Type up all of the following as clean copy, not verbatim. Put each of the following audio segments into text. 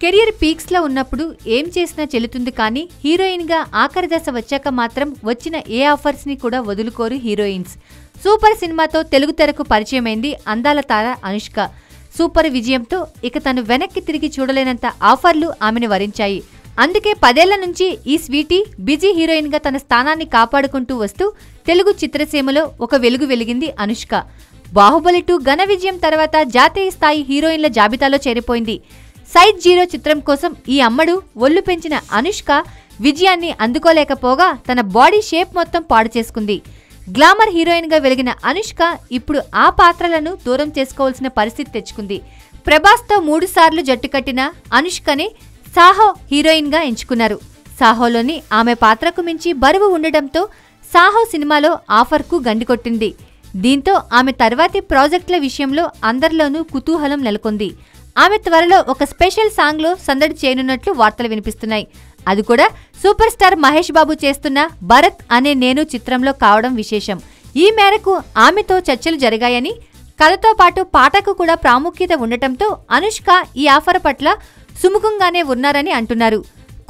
Career peaks లో ఉన్నప్పుడు ఏం చేసినా చెల్లుతుంది కానీ హీరోయిన్ గా ఆఖరి దశ వచ్చాక మాత్రం వచ్చిన ఏ ఆఫర్స్ ని కూడా వదులుకోరు హీరోయిన్స్. సూపర్ సినిమాతో తెలుగు తెరకు పరిచయమైంది అందాల తార అనుష్క. సూపర్ విజయంతో ఇక తను వెనక్కి తిరిగి చూడలేనంత ఆఫర్లు ఆమెను వరించాయి. అందుకే 10 ఏళ్ల నుంచి ఈ స్వీటీ బిజీ హీరోయిన్ గా తన స్థానాన్ని కాపాడుకుంటూ వస్తూ తెలుగు చిత్రసీమలో ఒక వెలుగు వెలిగింది అనుష్క. బాహుబలి 2 ఘన విజయం తర్వాత జాతీయ స్థాయి హీరోయిన్ల జాబితాలో చేరిపోయింది. సైజ్ 0 చిత్రం కోసం ఈ అమ్మడు ఒళ్ళు పెంచిన అనుష్క విజయాన్ని అందుకోలేకపోగా తన బాడీ షేప్ మొత్తం పాడు చేసుకుంది. గ్లామర్ హీరోయిన్ గా వెలిగిన అనుష్క ఇప్పుడు ఆ పాత్రలను దూరం చేసుకోవాల్సిన పరిస్థితి తెచ్చుకుంది. ప్రభాస్తో 3 సార్లు జట్టు కట్టిన అనుష్కని సాహో హీరోయిన్ గా ఎంచుకున్నారు. సాహోలోని ఆమె పాత్రకు మించి బరువు ఉండటంతో సాహో సినిమాలో ఆఫర్ కు గండికొట్టింది. దీంతో ఆమె తర్వాతి ప్రాజెక్టుల విషయంలో అందరిలోనూ కుతూహలం నెలకొంది. ఆమె త్వరలో ఒక స్పెషల్ సాంగ్ లో సందడి చేయనున్నట్లు వార్తలు వినిపిస్తున్నాయి. అది కూడా సూపర్ స్టార్ మహేష్ బాబు చేస్తున్న భరత్ అనే నేను చిత్రంలో కావడం విశేషం. ఈ మేరకు ఆమెతో చర్చలు జరిగాయని, కథతో పాటు పాటకు కూడా ప్రాముఖ్యత ఉండటంతో అనుష్క ఈ ఆఫర్ పట్ల సుముఖంగానే ఉన్నారని అంటున్నారు.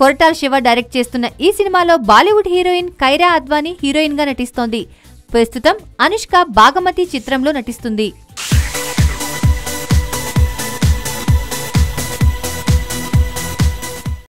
కొరటాల శివ డైరెక్ట్ చేస్తున్న ఈ సినిమాలో బాలీవుడ్ హీరోయిన్ కైరా అద్వానీ హీరోయిన్ గా నటిస్తోంది. ప్రస్తుతం అనుష్క భాగమతి చిత్రంలో నటిస్తుంది.